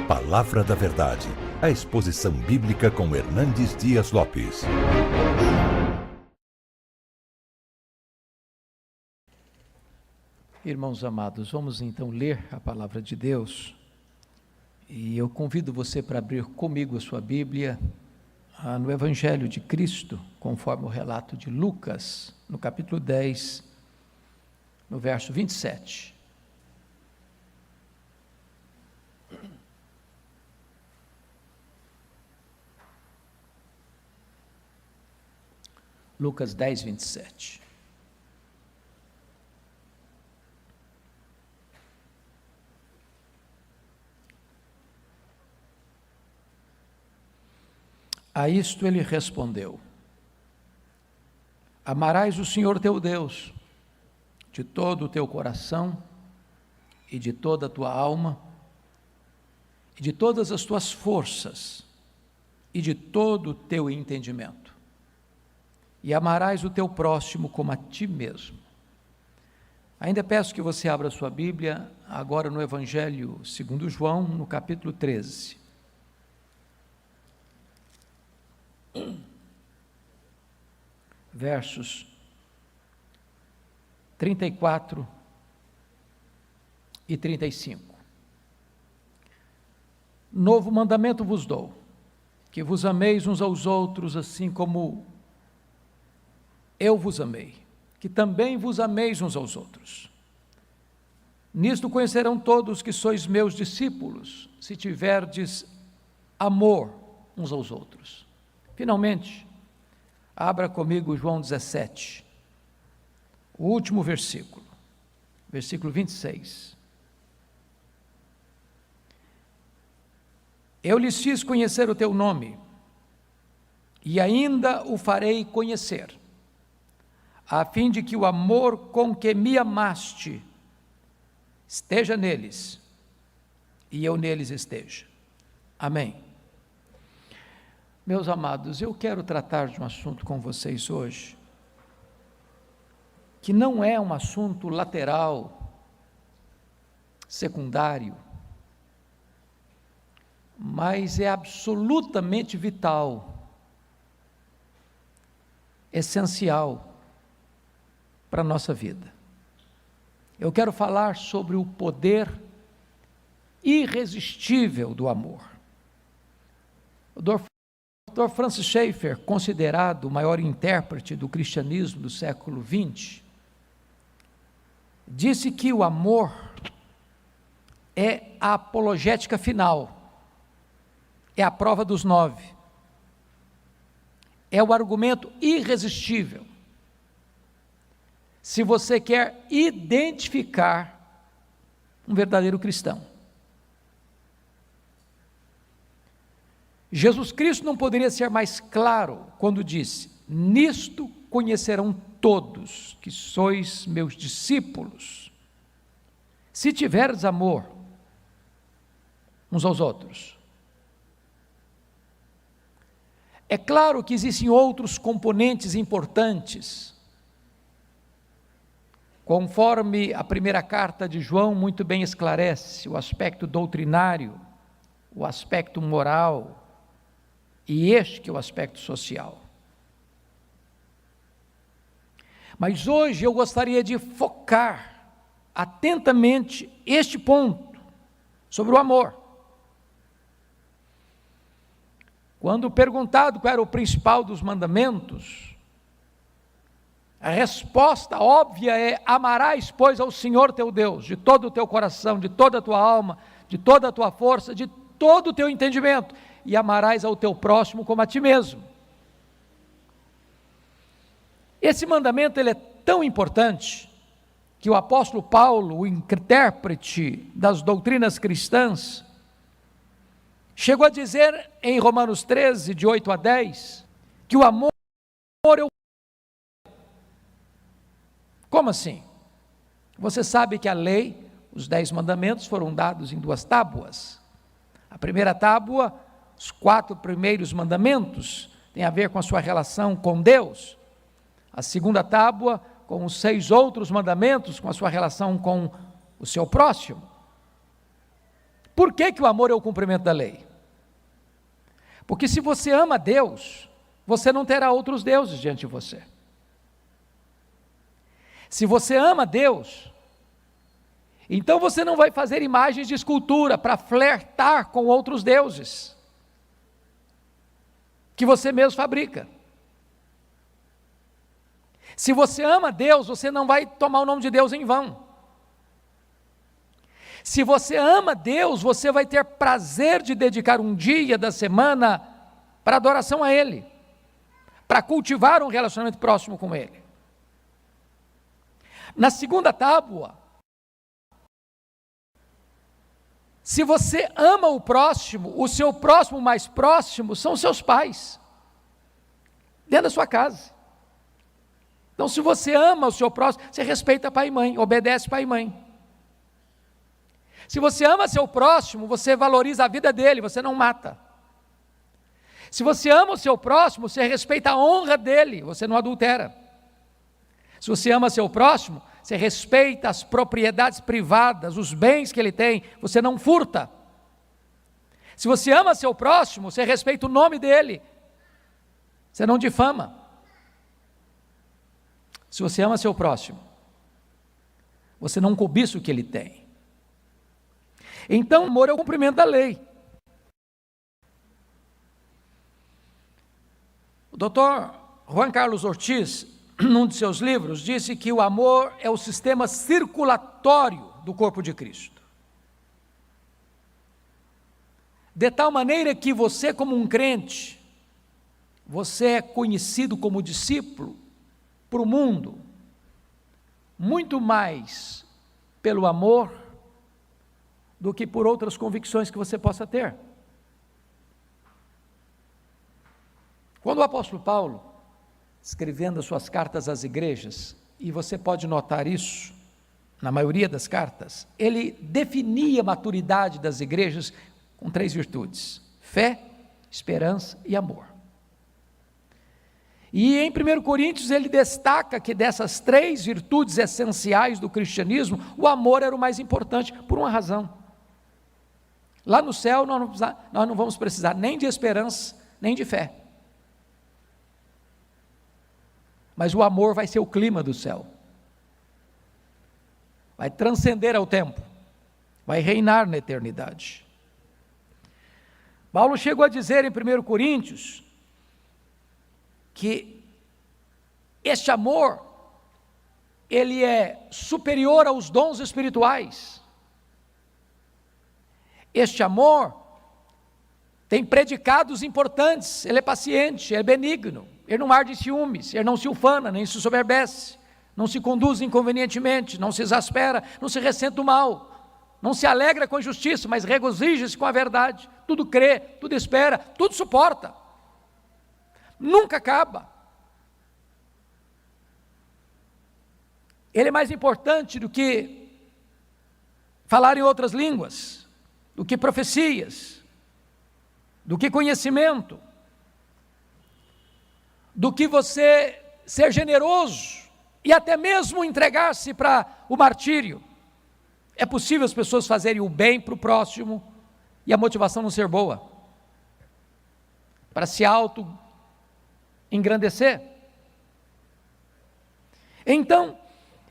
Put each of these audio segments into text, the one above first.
Palavra da Verdade, a exposição bíblica com Hernandes Dias Lopes. Irmãos amados, vamos então ler a Palavra de Deus. E eu convido você para abrir comigo a sua Bíblia no Evangelho de Cristo, conforme o relato de Lucas, no capítulo 10, no verso 27. Lucas 10, 27. A isto ele respondeu: amarás o Senhor teu Deus de todo o teu coração e de toda a tua alma e de todas as tuas forças e de todo o teu entendimento, e amarás o teu próximo como a ti mesmo. Ainda peço que você abra sua Bíblia agora no Evangelho segundo João, no capítulo 13. Versos 34 e 35. Novo mandamento vos dou, que vos ameis uns aos outros, assim como eu vos amei, que também vos ameis uns aos outros. Nisto conhecerão todos que sois meus discípulos, se tiverdes amor uns aos outros. Finalmente, abra comigo João 17, o último versículo, versículo 26. Eu lhes fiz conhecer o teu nome, e ainda o farei conhecer, a fim de que o amor com que me amaste esteja neles, e eu neles esteja. Amém. Meus amados, eu quero tratar de um assunto com vocês hoje, que não é um assunto lateral, secundário, mas é absolutamente vital, essencial para a nossa vida. Eu quero falar sobre o poder irresistível do amor. O Dr. Francis Schaeffer, considerado o maior intérprete do cristianismo do século XX, disse que o amor é a apologética final, é a prova dos 9, é o argumento irresistível. Se você quer identificar um verdadeiro cristão, Jesus Cristo não poderia ser mais claro quando disse: nisto conhecerão todos que sois meus discípulos, se tiverdes amor uns aos outros. É claro que existem outros componentes importantes, conforme a primeira carta de João muito bem esclarece, o aspecto doutrinário, o aspecto moral, e este que é o aspecto social. Mas hoje eu gostaria de focar atentamente este ponto, sobre o amor. Quando perguntado qual era o principal dos mandamentos, a resposta óbvia é: amarás, pois, ao Senhor teu Deus, de todo o teu coração, de toda a tua alma, de toda a tua força, de todo o teu entendimento, e amarás ao teu próximo como a ti mesmo. Esse mandamento ele é tão importante que o apóstolo Paulo, o intérprete das doutrinas cristãs, chegou a dizer em Romanos 13, de 8 a 10, que o amor é o... Como assim? Você sabe que a lei, os 10 mandamentos foram dados em 2 tábuas. A primeira tábua, os 4 primeiros mandamentos, tem a ver com a sua relação com Deus. A segunda tábua, com os 6 outros mandamentos, com a sua relação com o seu próximo. Por que o amor é o cumprimento da lei? Porque se você ama Deus, você não terá outros deuses diante de você. Se você ama Deus, então você não vai fazer imagens de escultura para flertar com outros deuses que você mesmo fabrica. Se você ama Deus, você não vai tomar o nome de Deus em vão. Se você ama Deus, você vai ter prazer de dedicar um dia da semana para adoração a Ele, para cultivar um relacionamento próximo com Ele. Na segunda tábua, se você ama o próximo, o seu próximo mais próximo são seus pais, dentro da sua casa. Então, se você ama o seu próximo, você respeita pai e mãe, obedece pai e mãe. Se você ama seu próximo, você valoriza a vida dele, você não mata. Se você ama o seu próximo, você respeita a honra dele, você não adultera. Se você ama seu próximo, você respeita as propriedades privadas, os bens que ele tem, você não furta. Se você ama seu próximo, você respeita o nome dele, você não difama. Se você ama seu próximo, você não cobiça o que ele tem. Então, o amor é o cumprimento da lei. O doutor Juan Carlos Ortiz, num de seus livros, disse que o amor é o sistema circulatório do corpo de Cristo. De tal maneira que você, como um crente, você é conhecido como discípulo para o mundo, muito mais pelo amor do que por outras convicções que você possa ter. Quando o apóstolo Paulo, escrevendo as suas cartas às igrejas, e você pode notar isso na maioria das cartas, ele definia a maturidade das igrejas com 3 virtudes: fé, esperança e amor. E em 1 Coríntios ele destaca que dessas 3 virtudes essenciais do cristianismo, o amor era o mais importante, por uma razão. Lá no céu nós não vamos precisar nem de esperança, nem de fé. Mas o amor vai ser o clima do céu. Vai transcender ao tempo. Vai reinar na eternidade. Paulo chegou a dizer em 1 Coríntios que este amor, ele é superior aos dons espirituais. Este amor tem predicados importantes, ele é paciente, é benigno, ele não arde ciúmes, ele não se ufana, nem se soberbece, não se conduz inconvenientemente, não se exaspera, não se ressente do mal, não se alegra com a injustiça, mas regozija-se com a verdade, tudo crê, tudo espera, tudo suporta, nunca acaba. Ele é mais importante do que falar em outras línguas, do que profecias, do que conhecimento, do que você ser generoso e até mesmo entregar-se para o martírio. É possível as pessoas fazerem o bem para o próximo e a motivação não ser boa, para se auto-engrandecer. Então,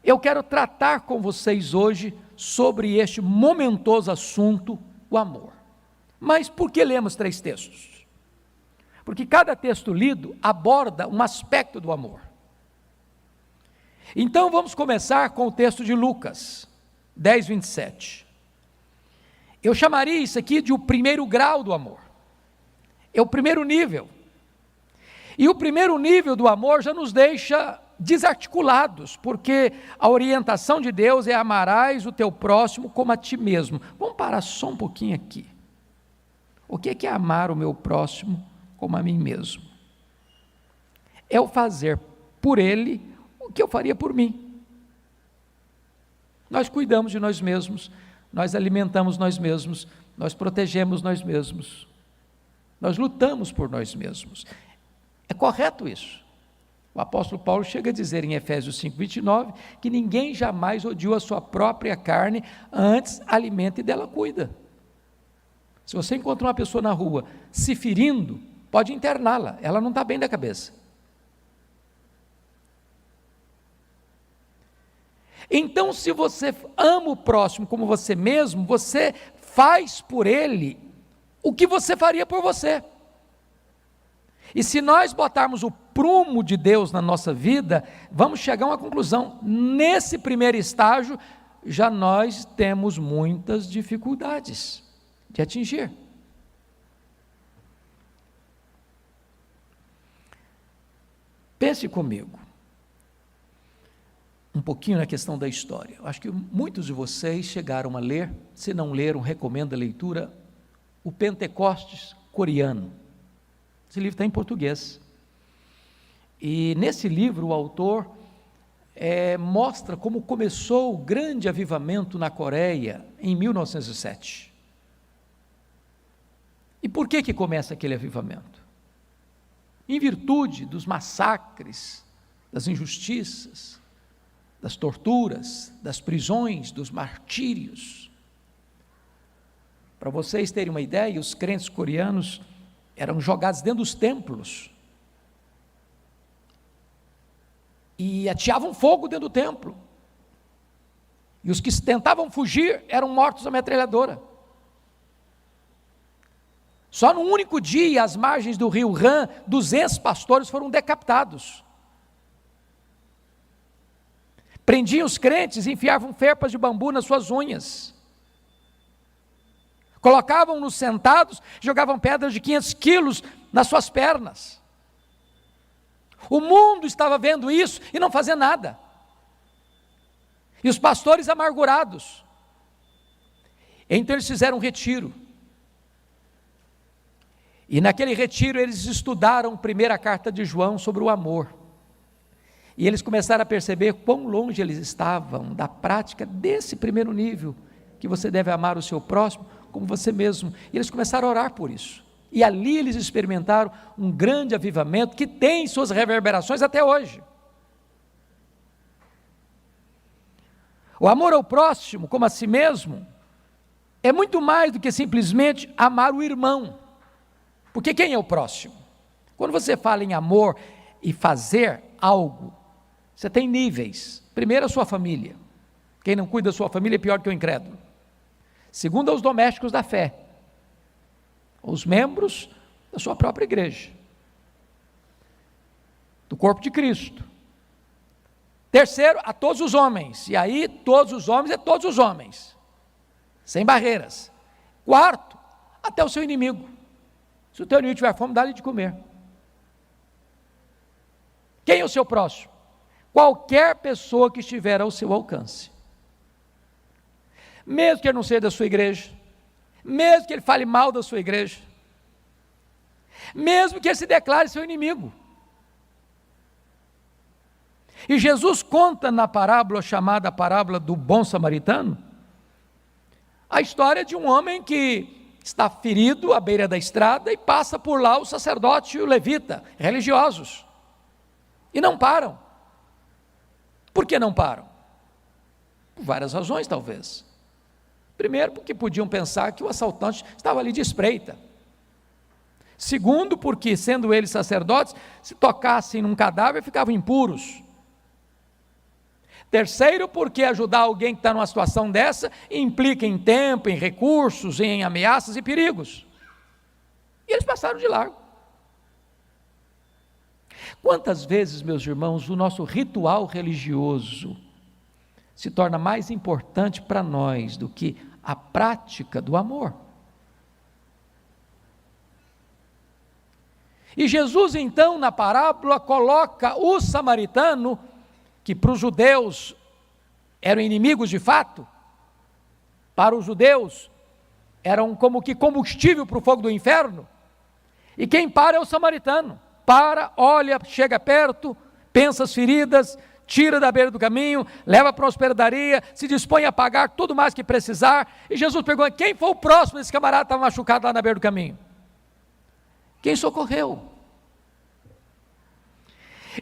eu quero tratar com vocês hoje sobre este momentoso assunto, o amor. Mas por que lemos 3 textos? Porque cada texto lido aborda um aspecto do amor. Então vamos começar com o texto de Lucas 10, 27. Eu chamaria isso aqui de o primeiro grau do amor. É o primeiro nível. E o primeiro nível do amor já nos deixa desarticulados, porque a orientação de Deus é: amarás o teu próximo como a ti mesmo. Vamos parar só um pouquinho aqui. O que é amar o meu próximo como a mim mesmo? É o fazer por ele o que eu faria por mim. Nós cuidamos de nós mesmos, nós alimentamos nós mesmos, nós protegemos nós mesmos, nós lutamos por nós mesmos. É correto isso. O apóstolo Paulo chega a dizer em Efésios 5, 29, que ninguém jamais odiou a sua própria carne, antes alimenta e dela cuida. Se você encontra uma pessoa na rua se ferindo, pode interná-la, ela não está bem da cabeça. Então, se você ama o próximo como você mesmo, você faz por ele o que você faria por você. E se nós botarmos o prumo de Deus na nossa vida, vamos chegar a uma conclusão. Nesse primeiro estágio, já nós temos muitas dificuldades de atingir. Pense comigo um pouquinho na questão da história. Eu acho que muitos de vocês chegaram a ler, se não leram, recomendo a leitura, o Pentecostes coreano. Esse livro está em português. E nesse livro o autor mostra como começou o grande avivamento na Coreia em 1907. E por que começa aquele avivamento? Em virtude dos massacres, das injustiças, das torturas, das prisões, dos martírios. Para vocês terem uma ideia, os crentes coreanos eram jogados dentro dos templos e ateavam fogo dentro do templo, e os que tentavam fugir eram mortos à metralhadora. Só num único dia, às margens do rio Han, 200 pastores foram decapitados. Prendiam os crentes e enfiavam ferpas de bambu nas suas unhas. Colocavam-nos sentados, jogavam pedras de 500 quilos nas suas pernas. O mundo estava vendo isso e não fazia nada. E os pastores amargurados. Então eles fizeram um retiro. E naquele retiro eles estudaram a primeira carta de João sobre o amor. E eles começaram a perceber quão longe eles estavam da prática desse primeiro nível, que você deve amar o seu próximo como você mesmo. E eles começaram a orar por isso. E ali eles experimentaram um grande avivamento que tem suas reverberações até hoje. O amor ao próximo, como a si mesmo, é muito mais do que simplesmente amar o irmão. Porque quem é o próximo? Quando você fala em amor e fazer algo, você tem níveis. Primeiro, a sua família. Quem não cuida da sua família é pior que o incrédulo. Segundo, aos domésticos da fé, os membros da sua própria igreja, do corpo de Cristo. Terceiro, a todos os homens, e aí todos os homens é todos os homens, sem barreiras. Quarto, até o seu inimigo. Se o teu inimigo tiver fome, dá-lhe de comer. Quem é o seu próximo? Qualquer pessoa que estiver ao seu alcance. Mesmo que ele não seja da sua igreja, mesmo que ele fale mal da sua igreja, mesmo que ele se declare seu inimigo. E Jesus conta na parábola chamada a parábola do bom samaritano, a história de um homem que está ferido à beira da estrada e passa por lá o sacerdote e o levita, religiosos, e não param. Por que não param? Por várias razões, talvez. Primeiro, porque podiam pensar que o assaltante estava ali de espreita. Segundo, porque, sendo eles sacerdotes, se tocassem num cadáver, ficavam impuros. Terceiro, porque ajudar alguém que está numa situação dessa implica em tempo, em recursos, em ameaças e perigos. E eles passaram de largo. Quantas vezes, meus irmãos, o nosso ritual religioso se torna mais importante para nós do que a prática do amor? E Jesus, então, na parábola, coloca o samaritano, que para os judeus eram inimigos de fato, para os judeus eram como que combustível para o fogo do inferno, e quem para é o samaritano. Para, olha, chega perto, pensa as feridas, tira da beira do caminho, leva para a hospedaria, se dispõe a pagar tudo mais que precisar. E Jesus pergunta: quem foi o próximo desse camarada que estava machucado lá na beira do caminho? Quem socorreu?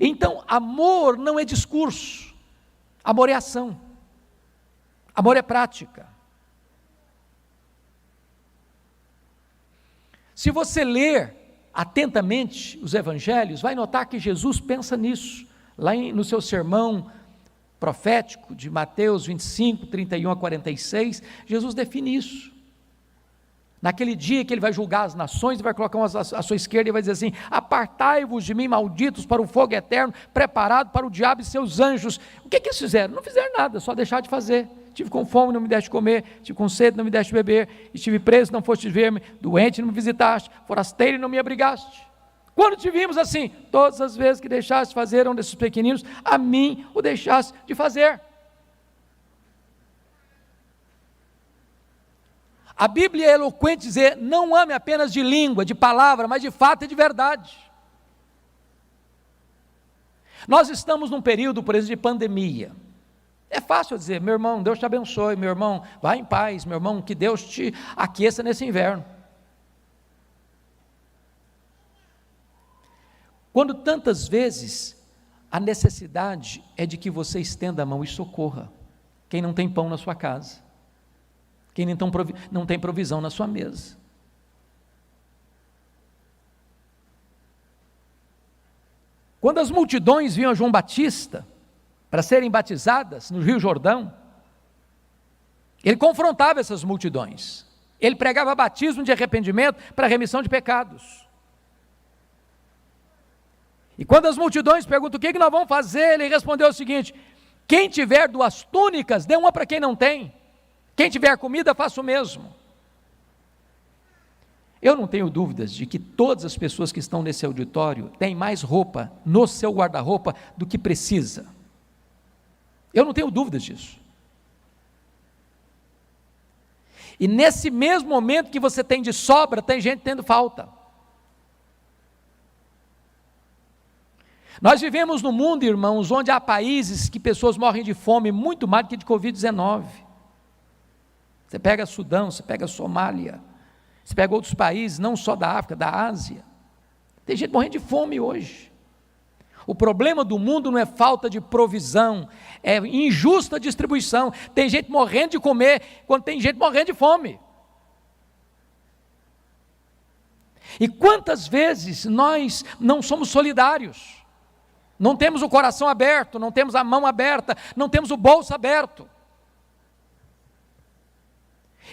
Então, amor não é discurso, amor é ação, amor é prática. Se você ler atentamente os evangelhos, vai notar que Jesus pensa nisso, lá no seu sermão profético de Mateus 25, 31 a 46, Jesus define isso. Naquele dia que ele vai julgar as nações, ele vai colocar umas à sua esquerda e vai dizer assim: apartai-vos de mim, malditos, para o fogo eterno, preparado para o diabo e seus anjos. O que eles fizeram? Não fizeram nada, só deixaram de fazer. Tive com fome, não me deste comer, tive com sede, não me deste beber, estive preso, não foste ver-me, doente, não me visitaste, forasteiro, não me abrigaste. Quando te vimos assim? Todas as vezes que deixaste de fazer um desses pequeninos, a mim o deixaste de fazer. A Bíblia é eloquente dizer: não ame apenas de língua, de palavra, mas de fato e de verdade. Nós estamos num período, por exemplo, de pandemia. É fácil dizer: meu irmão, Deus te abençoe, meu irmão, vá em paz, meu irmão, que Deus te aqueça nesse inverno. Quando tantas vezes a necessidade é de que você estenda a mão e socorra quem não tem pão na sua casa, quem não tem provisão na sua mesa. Quando as multidões vinham a João Batista para serem batizadas no Rio Jordão, ele confrontava essas multidões, ele pregava batismo de arrependimento para remissão de pecados. E quando as multidões perguntam o que nós vamos fazer, ele respondeu o seguinte: quem tiver 2 túnicas, dê uma para quem não tem, quem tiver comida, faça o mesmo. Eu não tenho dúvidas de que todas as pessoas que estão nesse auditório têm mais roupa no seu guarda-roupa do que precisa. Eu não tenho dúvidas disso. E nesse mesmo momento que você tem de sobra, tem gente tendo falta. Nós vivemos num mundo, irmãos, onde há países que pessoas morrem de fome muito mais do que de Covid-19. Você pega Sudão, você pega Somália, você pega outros países, não só da África, da Ásia. Tem gente morrendo de fome hoje. O problema do mundo não é falta de provisão, é injusta distribuição. Tem gente morrendo de comer, quando tem gente morrendo de fome. E quantas vezes nós não somos solidários? Não temos o coração aberto, não temos a mão aberta, não temos o bolso aberto.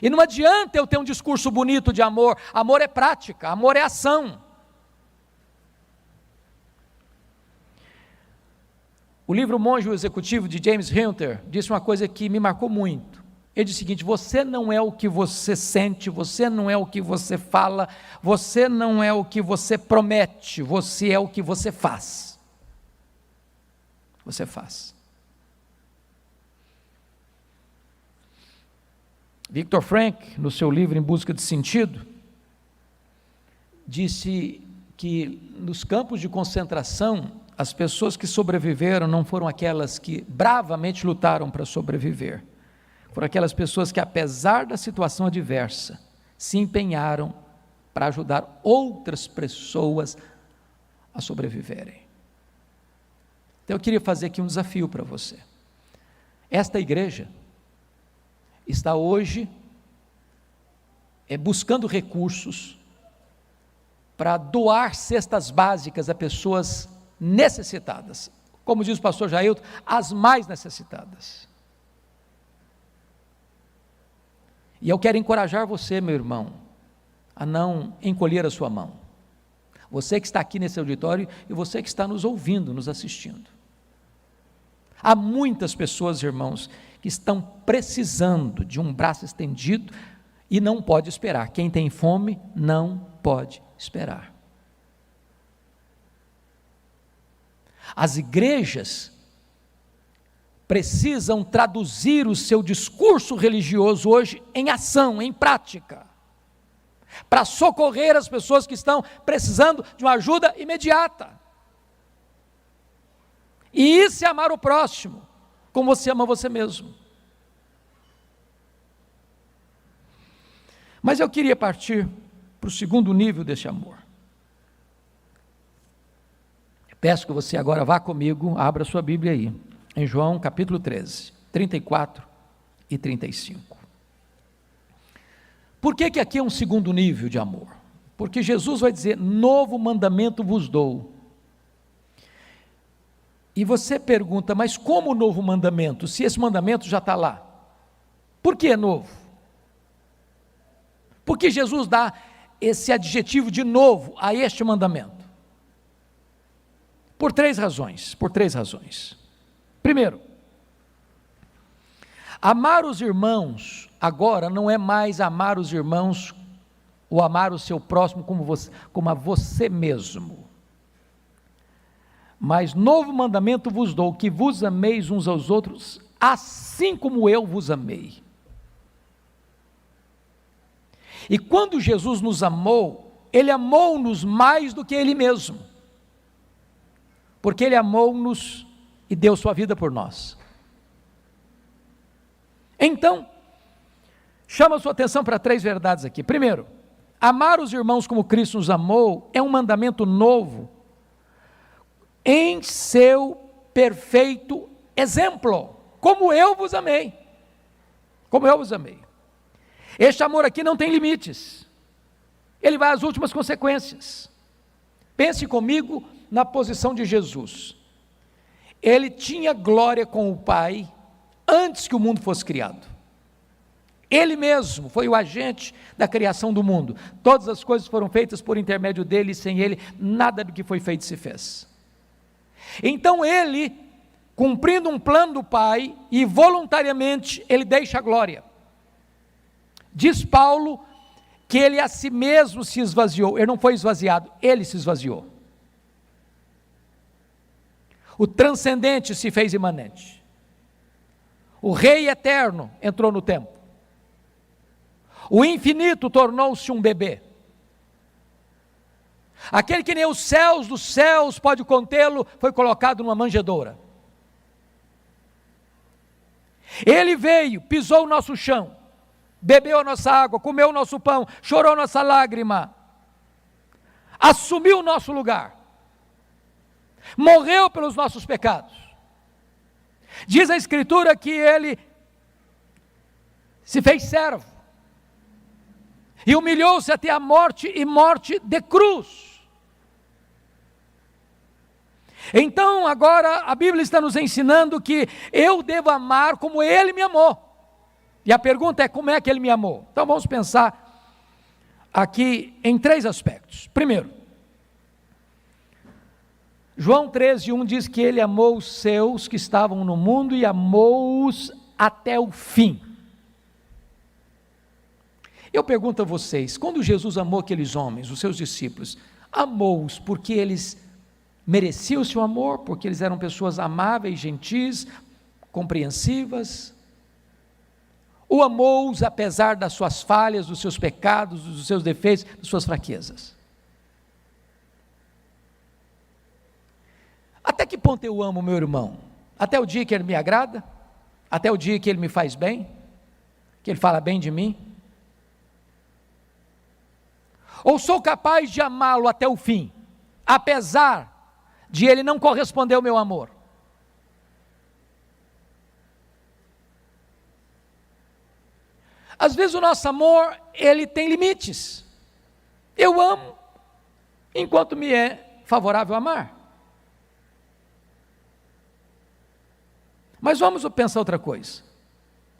E não adianta eu ter um discurso bonito de amor. Amor é prática, amor é ação. O livro Monge Executivo de James Hunter disse uma coisa que me marcou muito. Ele disse o seguinte: você não é o que você sente, você não é o que você fala, você não é o que você promete, você é o que você faz. Você faz. Viktor Frankl, no seu livro Em Busca de Sentido, disse que nos campos de concentração, as pessoas que sobreviveram não foram aquelas que bravamente lutaram para sobreviver, foram aquelas pessoas que, apesar da situação adversa, se empenharam para ajudar outras pessoas a sobreviverem. Então eu queria fazer aqui um desafio para você. Esta igreja está hoje buscando recursos para doar cestas básicas a pessoas necessitadas. Como diz o pastor Jailton, as mais necessitadas. E eu quero encorajar você, meu irmão, a não encolher a sua mão. Você que está aqui nesse auditório e você que está nos ouvindo, nos assistindo. Há muitas pessoas, irmãos, que estão precisando de um braço estendido e não pode esperar. Quem tem fome não pode esperar. As igrejas precisam traduzir o seu discurso religioso hoje em ação, em prática, para socorrer as pessoas que estão precisando de uma ajuda imediata. E isso é amar o próximo, como você ama você mesmo. Mas eu queria partir para o segundo nível desse amor. Peço que você agora vá comigo, abra sua Bíblia aí, em João capítulo 13, 34 e 35. Por que aqui é um segundo nível de amor? Porque Jesus vai dizer: novo mandamento vos dou. E você pergunta: mas como novo mandamento, se esse mandamento já está lá? Por que é novo? Por que Jesus dá esse adjetivo de novo a este mandamento? Por três razões. Primeiro, amar os irmãos agora não é mais amar os irmãos ou amar o seu próximo como a você mesmo. Mas novo mandamento vos dou, que vos ameis uns aos outros, assim como eu vos amei. E quando Jesus nos amou, Ele amou-nos mais do que Ele mesmo, porque Ele amou-nos e deu sua vida por nós. Então, chama a sua atenção para três verdades aqui. Primeiro, amar os irmãos como Cristo nos amou é um mandamento novo, em seu perfeito exemplo, como eu vos amei. Este amor aqui não tem limites, ele vai às últimas consequências. Pense comigo na posição de Jesus. Ele tinha glória com o Pai antes que o mundo fosse criado. Ele mesmo foi o agente da criação do mundo. Todas as coisas foram feitas por intermédio dele, e sem ele nada do que foi feito se fez. Então ele, cumprindo um plano do Pai, e voluntariamente ele deixa a glória. Diz Paulo que ele a si mesmo se esvaziou. Ele não foi esvaziado, ele se esvaziou. O transcendente se fez imanente. O Rei eterno entrou no templo. O infinito tornou-se um bebê. Aquele que nem os céus dos céus pode contê-lo, foi colocado numa manjedoura. Ele veio, pisou o nosso chão, bebeu a nossa água, comeu o nosso pão, chorou a nossa lágrima, assumiu o nosso lugar, morreu pelos nossos pecados. Diz a Escritura que ele se fez servo e humilhou-se até a morte, e morte de cruz. Então agora a Bíblia está nos ensinando que eu devo amar como Ele me amou. E a pergunta é: como é que Ele me amou? Então vamos pensar aqui em três aspectos. Primeiro, João 13:1 diz que Ele amou os seus que estavam no mundo e amou-os até o fim. Eu pergunto a vocês, quando Jesus amou aqueles homens, os seus discípulos, amou-os porque eles mereciam o seu amor, porque eles eram pessoas amáveis, gentis, compreensivas? Ou amou-os apesar das suas falhas, dos seus pecados, dos seus defeitos, das suas fraquezas? Até que ponto eu amo meu irmão? Até o dia que ele me agrada? Até o dia que ele me faz bem? Que ele fala bem de mim? Ou sou capaz de amá-lo até o fim, apesar de ele não corresponder ao meu amor? Às vezes o nosso amor, ele tem limites. Eu amo enquanto me é favorável amar. Mas vamos pensar outra coisa.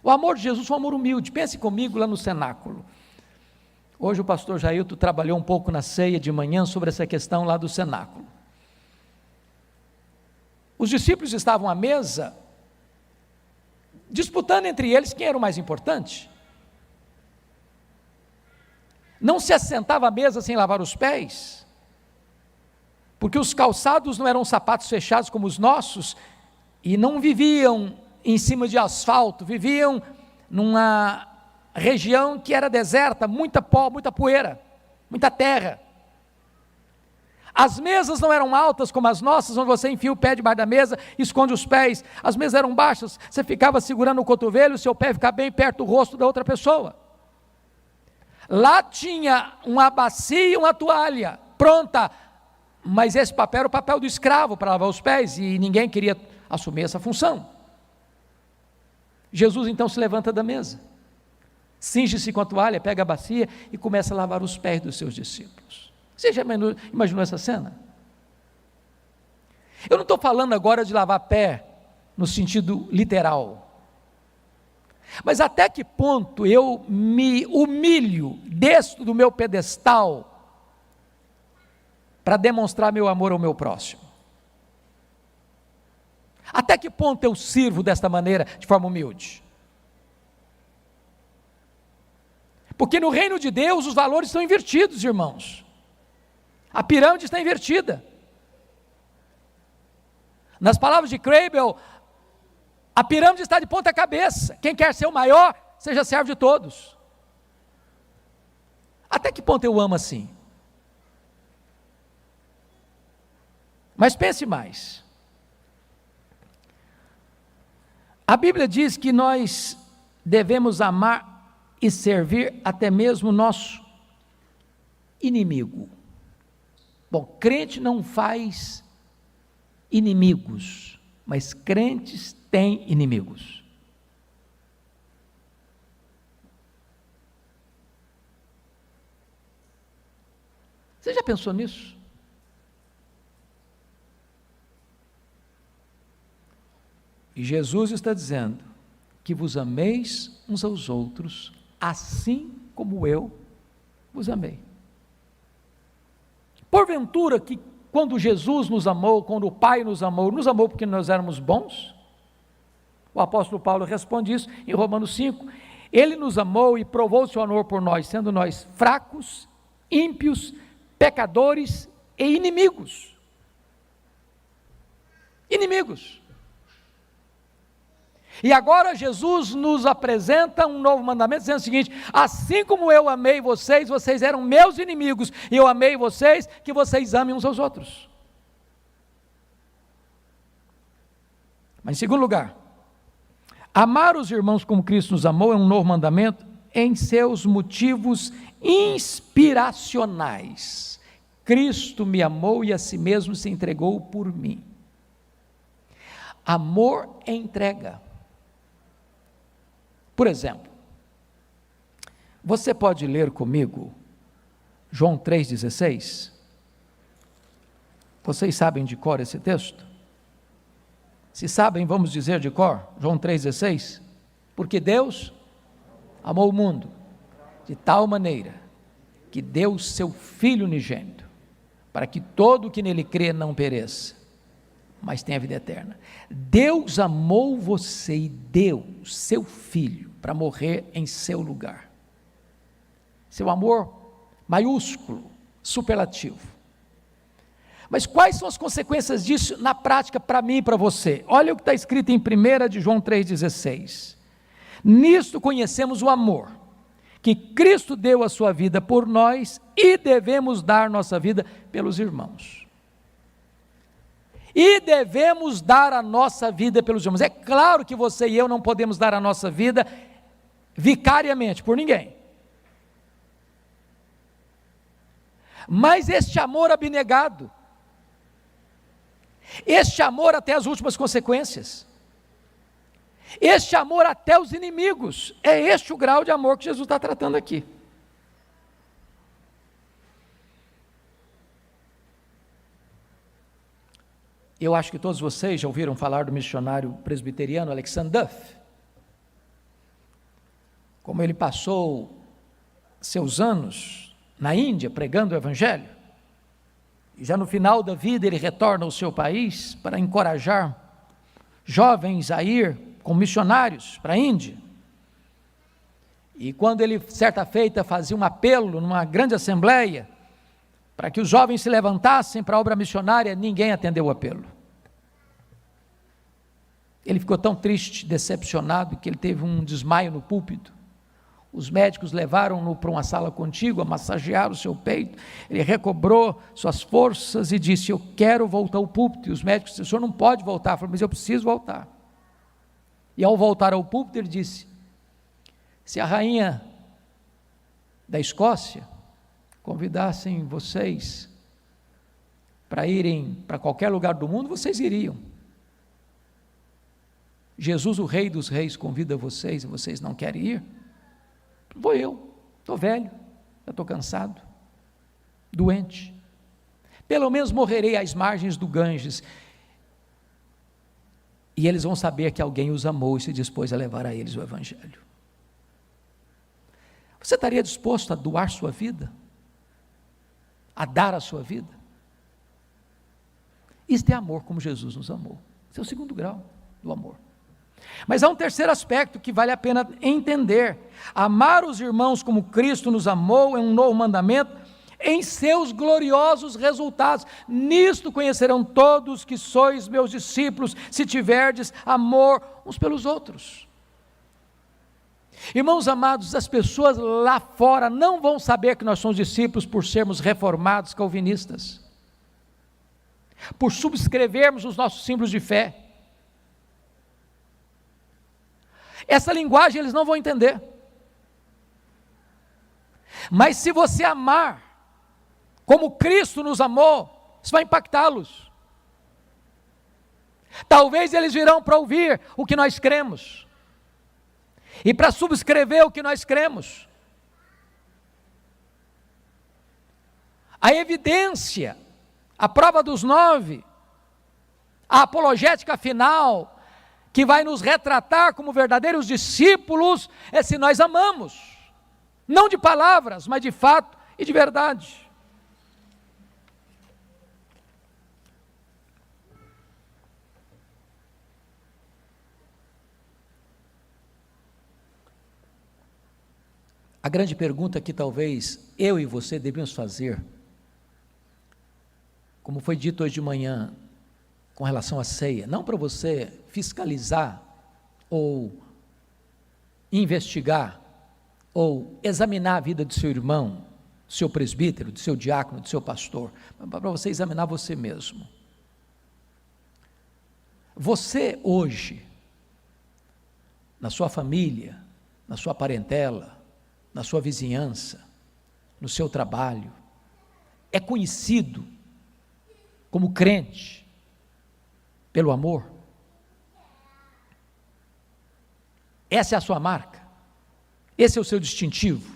O amor de Jesus foi um amor humilde. Pense comigo lá no cenáculo. Hoje o pastor Jailton trabalhou um pouco na ceia de manhã sobre essa questão lá do cenáculo. Os discípulos estavam à mesa, disputando entre eles quem era o mais importante. Não se assentava à mesa sem lavar os pés, porque os calçados não eram sapatos fechados como os nossos, e não viviam em cima de asfalto, viviam numa região que era deserta, muita pó, muita poeira, muita terra. As mesas não eram altas como as nossas, onde você enfia o pé debaixo da mesa, esconde os pés. As mesas eram baixas, você ficava segurando o cotovelo, o seu pé ficava bem perto do rosto da outra pessoa. Lá tinha uma bacia e uma toalha, pronta, mas esse papel era o papel do escravo para lavar os pés, e ninguém queria assumir essa função. Jesus então se levanta da mesa, cinge-se com a toalha, pega a bacia e começa a lavar os pés dos seus discípulos. Você já imaginou essa cena? Eu não estou falando agora de lavar pé no sentido literal, mas até que ponto eu me humilho, desço do meu pedestal para demonstrar meu amor ao meu próximo? Até que ponto eu sirvo desta maneira, de forma humilde? Porque no reino de Deus os valores estão invertidos, irmãos. A pirâmide está invertida. Nas palavras de Kreibel, a pirâmide está de ponta cabeça. Quem quer ser o maior, seja servo de todos. Até que ponto eu amo assim? Mas pense mais. A Bíblia diz que nós devemos amar e servir até mesmo o nosso inimigo. Bom, crente não faz inimigos, mas crentes têm inimigos. Você já pensou nisso? E Jesus está dizendo que vos ameis uns aos outros, assim como eu vos amei. Porventura que quando Jesus nos amou, quando o Pai nos amou porque nós éramos bons? O apóstolo Paulo responde isso em Romanos 5, ele nos amou e provou o seu amor por nós, sendo nós fracos, ímpios, pecadores e inimigos. Inimigos. E agora Jesus nos apresenta um novo mandamento, dizendo o seguinte: assim como eu amei vocês, vocês eram meus inimigos, e eu amei vocês, que vocês amem uns aos outros. Mas em segundo lugar, amar os irmãos como Cristo nos amou é um novo mandamento em seus motivos inspiracionais. Cristo me amou e a si mesmo se entregou por mim. Amor é entrega. Por exemplo, você pode ler comigo João 3,16? Vocês sabem de cor esse texto? Se sabem, vamos dizer de cor, João 3,16? Porque Deus amou o mundo de tal maneira que deu o seu Filho unigênito, para que todo o que nele crê não pereça, mas tenha vida eterna. Deus amou você e deu seu Filho para morrer em seu lugar. Seu amor maiúsculo, superlativo. Mas quais são as consequências disso na prática para mim e para você? Olha o que está escrito em 1 de João 3,16. Nisto conhecemos o amor, que Cristo deu a sua vida por nós e devemos dar nossa vida pelos irmãos. E devemos dar a nossa vida pelos irmãos. É claro que você e eu não podemos dar a nossa vida vicariamente por ninguém. Mas este amor abnegado, este amor até as últimas consequências, este amor até os inimigos, é este o grau de amor que Jesus está tratando aqui. Eu acho que todos vocês já ouviram falar do missionário presbiteriano Alexander Duff. Como ele passou seus anos na Índia pregando o Evangelho, e já no final da vida ele retorna ao seu país para encorajar jovens a ir como missionários para a Índia. E quando ele, certa feita, fazia um apelo numa grande assembleia, para que os jovens se levantassem para a obra missionária, ninguém atendeu o apelo. Ele ficou tão triste, decepcionado, que ele teve um desmaio no púlpito. Os médicos levaram-no para uma sala contígua, massagearam o seu peito, ele recobrou suas forças e disse: eu quero voltar ao púlpito. E os médicos disseram: o senhor não pode voltar. Ele falou: mas eu preciso voltar. E ao voltar ao púlpito ele disse: se a rainha da Escócia convidassem vocês para irem para qualquer lugar do mundo, vocês iriam. Jesus, o Rei dos Reis, convida vocês e vocês não querem ir? Vou eu, estou velho, já estou cansado, doente. Pelo menos morrerei às margens do Ganges. E eles vão saber que alguém os amou e se dispôs a levar a eles o Evangelho. Você estaria disposto a doar sua vida? A dar a sua vida? Isto é amor como Jesus nos amou. Esse é o segundo grau do amor. Mas há um terceiro aspecto que vale a pena entender. Amar os irmãos como Cristo nos amou é um novo mandamento em seus gloriosos resultados. Nisto conhecerão todos que sois meus discípulos, se tiverdes amor uns pelos outros. Irmãos amados, as pessoas lá fora não vão saber que nós somos discípulos por sermos reformados calvinistas, por subscrevermos os nossos símbolos de fé. Essa linguagem eles não vão entender. Mas se você amar como Cristo nos amou, isso vai impactá-los. Talvez eles virão para ouvir o que nós cremos e para subscrever o que nós cremos. A evidência, a prova dos 9, a apologética final, que vai nos retratar como verdadeiros discípulos, é se nós amamos, não de palavras, mas de fato e de verdade. A grande pergunta que talvez eu e você devemos fazer, como foi dito hoje de manhã, com relação à ceia, não para você fiscalizar, ou investigar, ou examinar a vida do seu irmão, do seu presbítero, do seu diácono, do seu pastor, mas para você examinar você mesmo. Você hoje, na sua família, na sua parentela, na sua vizinhança, no seu trabalho, é conhecido como crente pelo amor? Essa é a sua marca? Esse é o seu distintivo?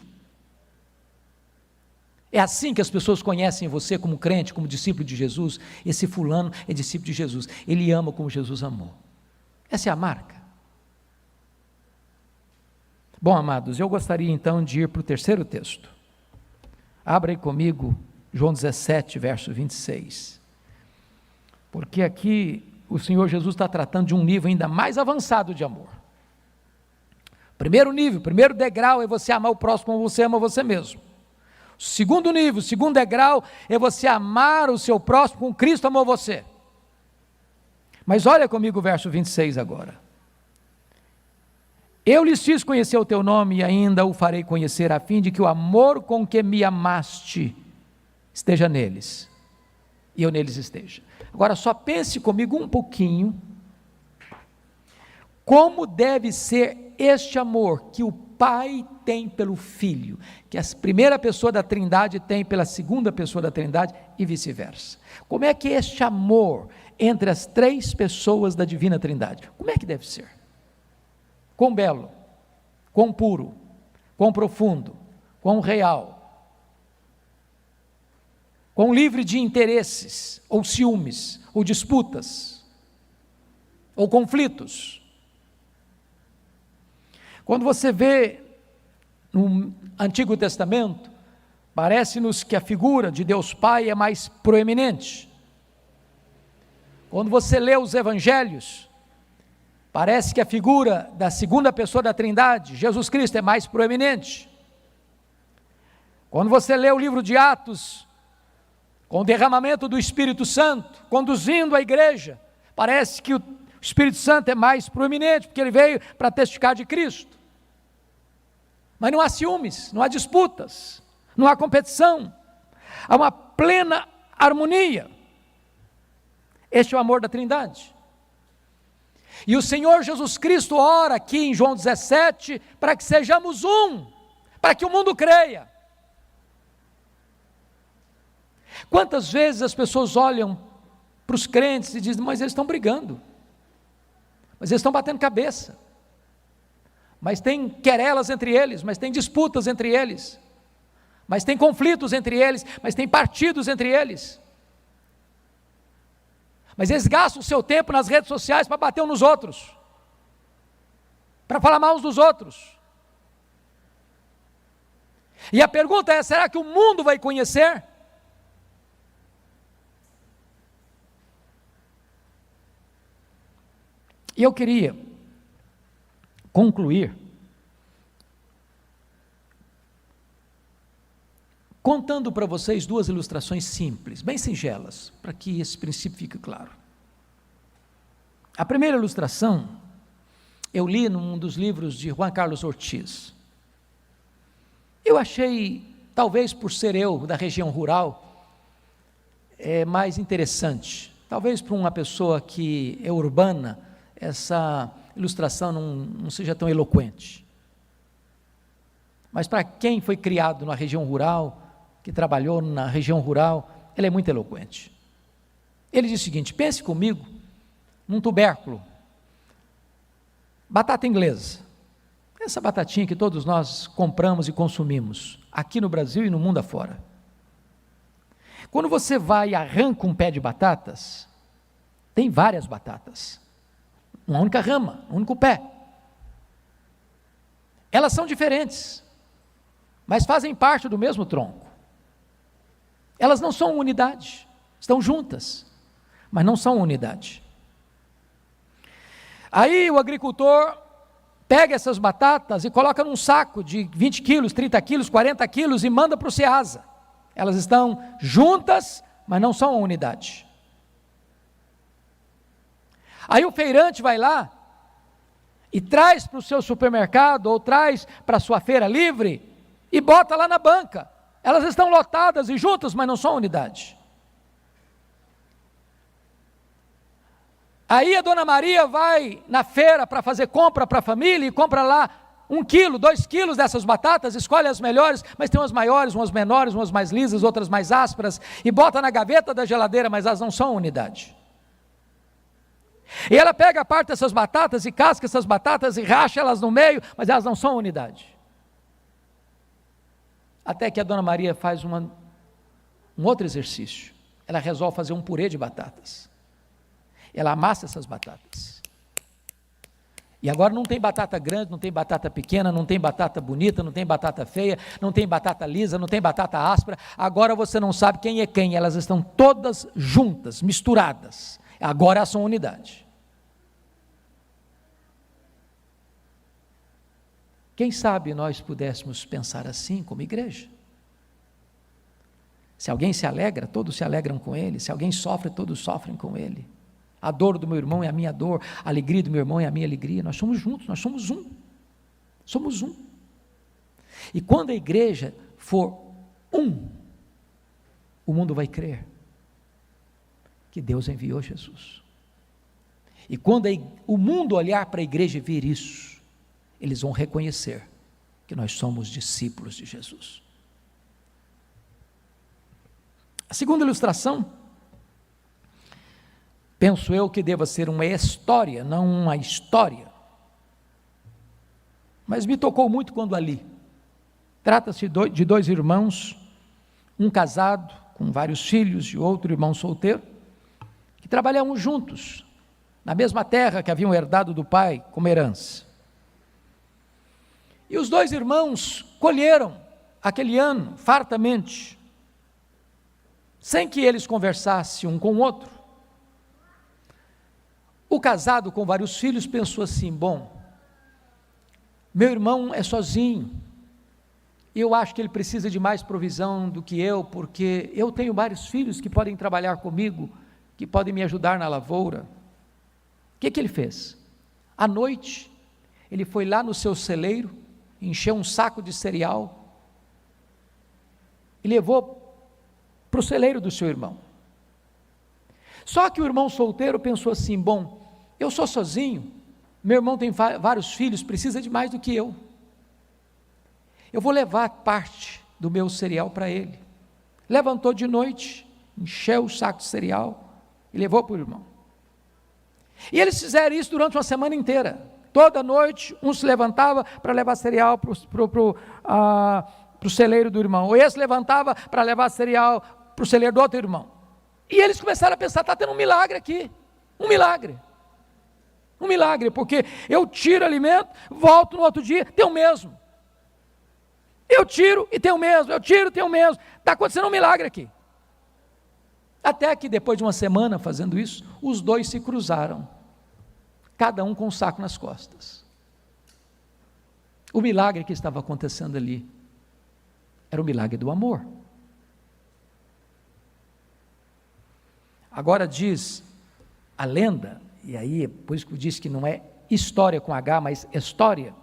É assim que as pessoas conhecem você como crente, como discípulo de Jesus? Esse fulano é discípulo de Jesus, ele ama como Jesus amou. Essa é a marca. Bom, amados, eu gostaria então de ir para o terceiro texto. Abra aí comigo João 17, verso 26. Porque aqui o Senhor Jesus está tratando de um nível ainda mais avançado de amor. Primeiro nível, primeiro degrau é você amar o próximo como você ama você mesmo. Segundo nível, segundo degrau é você amar o seu próximo como Cristo amou você. Mas olha comigo o verso 26 agora. Eu lhes fiz conhecer o teu nome e ainda o farei conhecer, a fim de que o amor com que me amaste esteja neles, e eu neles esteja. Agora só pense comigo um pouquinho, como deve ser este amor que o Pai tem pelo Filho, que a primeira pessoa da Trindade tem pela segunda pessoa da Trindade, e vice-versa. Como é que é este amor entre as três pessoas da Divina Trindade? Como é que deve ser? Quão belo, quão puro, quão profundo, quão real, quão livre de interesses, ou ciúmes, ou disputas, ou conflitos. Quando você vê no Antigo Testamento, parece-nos que a figura de Deus Pai é mais proeminente. Quando você lê os Evangelhos, parece que a figura da segunda pessoa da Trindade, Jesus Cristo, é mais proeminente. Quando você lê o livro de Atos, com o derramamento do Espírito Santo, conduzindo a igreja, parece que o Espírito Santo é mais proeminente, porque ele veio para testificar de Cristo. Mas não há ciúmes, não há disputas, não há competição, há uma plena harmonia. Este é o amor da Trindade. E o Senhor Jesus Cristo ora aqui em João 17, para que sejamos um, para que o mundo creia. Quantas vezes as pessoas olham para os crentes e dizem, mas eles estão brigando, mas eles estão batendo cabeça, mas tem querelas entre eles, mas tem disputas entre eles, mas tem conflitos entre eles, mas tem partidos entre eles. Mas eles gastam o seu tempo nas redes sociais para bater uns nos outros, para falar mal uns dos outros. E a pergunta é: será que o mundo vai conhecer? E eu queria concluir contando para vocês duas ilustrações simples, bem singelas, para que esse princípio fique claro. A primeira ilustração eu li num dos livros de Juan Carlos Ortiz. Eu achei, talvez por ser eu da região rural, mais interessante. Talvez para uma pessoa que é urbana, essa ilustração não seja tão eloquente. Mas para quem foi criado na região rural, que trabalhou na região rural, ela é muito eloquente. Ele diz o seguinte: pense comigo num tubérculo, batata inglesa, essa batatinha que todos nós compramos e consumimos, aqui no Brasil e no mundo afora. Quando você vai e arranca um pé de batatas, tem várias batatas, uma única rama, um único pé. Elas são diferentes, mas fazem parte do mesmo tronco. Elas não são unidade, estão juntas, mas não são unidade. Aí o agricultor pega essas batatas e coloca num saco de 20 quilos, 30 quilos, 40 quilos e manda para o Ceasa. Elas estão juntas, mas não são uma unidade. Aí o feirante vai lá e traz para o seu supermercado ou traz para a sua feira livre e bota lá na banca. Elas estão lotadas e juntas, mas não são unidade. Aí a dona Maria vai na feira para fazer compra para a família e compra lá 1 quilo, 2 quilos dessas batatas, escolhe as melhores, mas tem umas maiores, umas menores, umas mais lisas, outras mais ásperas, e bota na gaveta da geladeira, mas elas não são unidade. E ela pega a parte dessas batatas e casca essas batatas e racha elas no meio, mas elas não são unidade. Até que a dona Maria faz um outro exercício. Ela resolve fazer um purê de batatas. Ela amassa essas batatas. E agora não tem batata grande, não tem batata pequena, não tem batata bonita, não tem batata feia, não tem batata lisa, não tem batata áspera. Agora você não sabe quem é quem. Elas estão todas juntas, misturadas. Agora elas são unidade. Quem sabe nós pudéssemos pensar assim como igreja? Se alguém se alegra, todos se alegram com ele. Se alguém sofre, todos sofrem com ele. A dor do meu irmão é a minha dor, a alegria do meu irmão é a minha alegria. Nós somos juntos, nós somos um. Somos um. E quando a igreja for um, o mundo vai crer que Deus enviou Jesus. E quando o mundo olhar para a igreja e ver isso, eles vão reconhecer que nós somos discípulos de Jesus. A segunda ilustração, penso eu que deva ser uma história, não uma história, mas me tocou muito quando a li. Trata-se de 2 irmãos, um casado com vários filhos e outro irmão solteiro, que trabalhavam juntos, na mesma terra que haviam herdado do pai como herança. E os 2 irmãos colheram aquele ano fartamente, sem que eles conversassem um com o outro. O casado com vários filhos pensou assim: bom, meu irmão é sozinho, eu acho que ele precisa de mais provisão do que eu, porque eu tenho vários filhos que podem trabalhar comigo, que podem me ajudar na lavoura. O que ele fez? À noite, ele foi lá no seu celeiro, encheu um saco de cereal e levou para o celeiro do seu irmão. Só que o irmão solteiro pensou assim: bom, eu sou sozinho, meu irmão tem vários filhos, precisa de mais do que eu vou levar parte do meu cereal para ele. Levantou de noite, encheu o saco de cereal e levou para o irmão. E eles fizeram isso durante uma semana inteira. Toda noite, um se levantava para levar cereal para o celeiro do irmão, ou esse levantava para levar cereal para o celeiro do outro irmão. E eles começaram a pensar, está tendo um milagre aqui, um milagre, porque eu tiro alimento, volto no outro dia, tem o mesmo. Eu tiro e tem o mesmo, eu tiro e tem o mesmo. Está acontecendo um milagre aqui. Até que depois de uma semana fazendo isso, os dois se cruzaram, cada um com um saco nas costas. O milagre que estava acontecendo ali era o milagre do amor. Agora diz a lenda, e aí por isso que eu disse que não é história com H, mas história,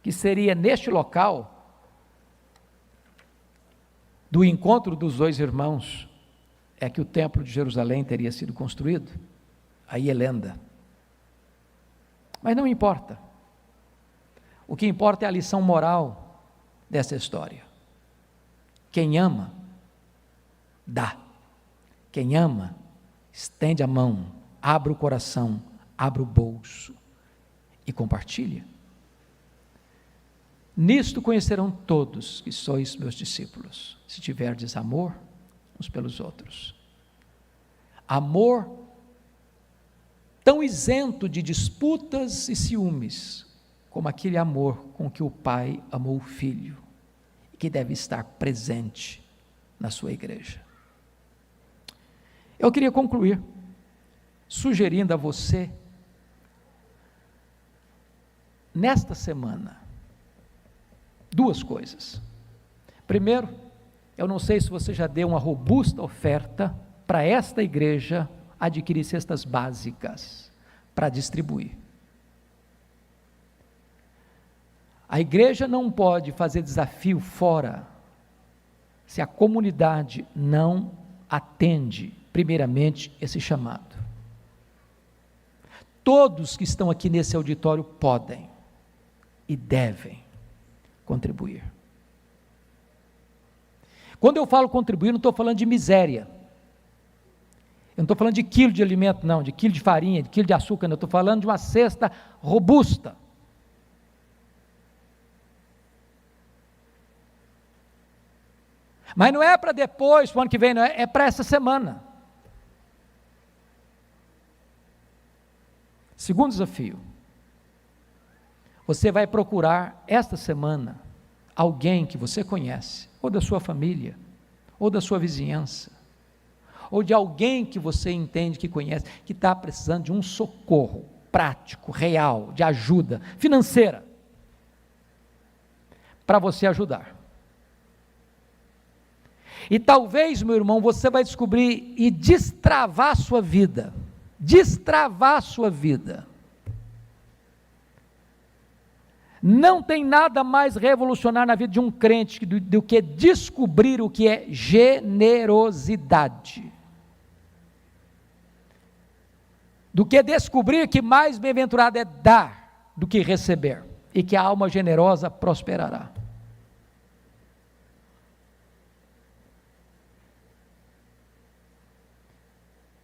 que seria neste local do encontro dos dois irmãos, é que o templo de Jerusalém teria sido construído. Aí é lenda. Mas não importa. O que importa é a lição moral dessa história. Quem ama, dá. Quem ama, estende a mão, abre o coração, abre o bolso e compartilha. Nisto conhecerão todos que sois meus discípulos, se tiverdes amor uns pelos outros. Amor tão isento de disputas e ciúmes, como aquele amor com que o Pai amou o Filho, e que deve estar presente na sua igreja. Eu queria concluir sugerindo a você, nesta semana, duas coisas. Primeiro, eu não sei se você já deu uma robusta oferta para esta igreja adquirir cestas básicas para distribuir. A igreja não pode fazer desafio fora se a comunidade não atende primeiramente esse chamado. Todos que estão aqui nesse auditório podem e devem contribuir. Quando eu falo contribuir, não estou falando de miséria. Eu não estou falando de quilo de alimento, não, de quilo de farinha, de quilo de açúcar, não. Eu estou falando de uma cesta robusta. Mas não é para depois, para o ano que vem, não é para essa semana. Segundo desafio. Você vai procurar esta semana alguém que você conhece, ou da sua família, ou da sua vizinhança, ou de alguém que você entende que conhece, que está precisando de um socorro prático, real, de ajuda financeira, para você ajudar. E talvez, meu irmão, você vai descobrir e destravar a sua vida, Não tem nada mais revolucionário na vida de um crente do que descobrir o que é generosidade. Do que descobrir que mais bem-aventurado é dar do que receber, e que a alma generosa prosperará.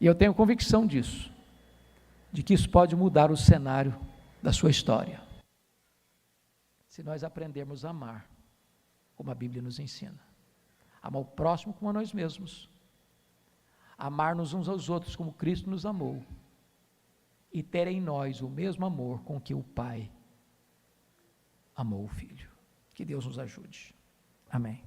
E eu tenho convicção disso, de que isso pode mudar o cenário da sua história, se nós aprendermos a amar, como a Bíblia nos ensina. Amar o próximo como a nós mesmos, amar-nos uns aos outros como Cristo nos amou, e ter em nós o mesmo amor com que o Pai amou o Filho. Que Deus nos ajude. Amém.